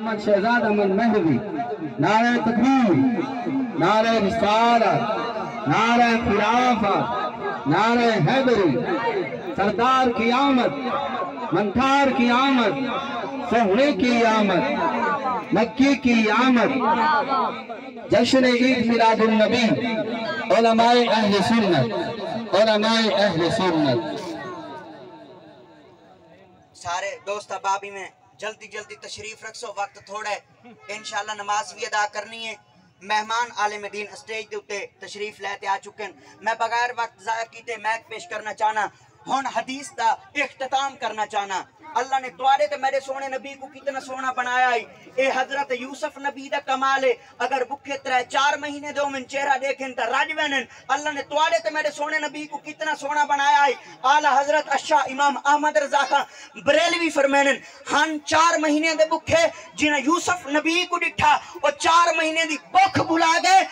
मोहम्मद शहजाद अमन महवी, नारे तकबीर, नारे रिसालत, नारे खिलाफत, नारे हैदरी, सरदार की आमद, मंथार की आमद, सोहने की आमद, मक्की की आमद, जश्न ईद मिलादुन नबी, उलमाए अहले सुन्नत, उलमाए अहले सुन्नत। सारे दोस्त अबाबी में जल्दी जल्दी तशरीफ रखो, वक्त थोड़ा है, इंशाल्लाह नमाज भी अदा करनी है। मेहमान आलिम दीन स्टेज के उत्ते तशरीफ लेते आ चुके हैं। मैं बगैर वक्त ज़ाया कीते मैक पेश करना चाहना, हुण हदीस का इख्तिताम करना चाहना। अल्लाह ने तुआरे ते मेरे सोने नबी को कितना सोना बनाया है। ए हजरत यूसुफ नबी दा कमाल है, अगर भुखे 3-4 महीने दो में चेहरा देखें तो राज बनन। अल्लाह ने तुआरे ते मेरे सोने नबी को कितना सोना बनाया है। आला हजरत अशा इमाम अहमद रजा खान बरेलवी फरमानन, हम 4 महीने दे भुखे जिन्हें यूसुफ नबी को डिठा और 4 महीने दी भुख भुला गए।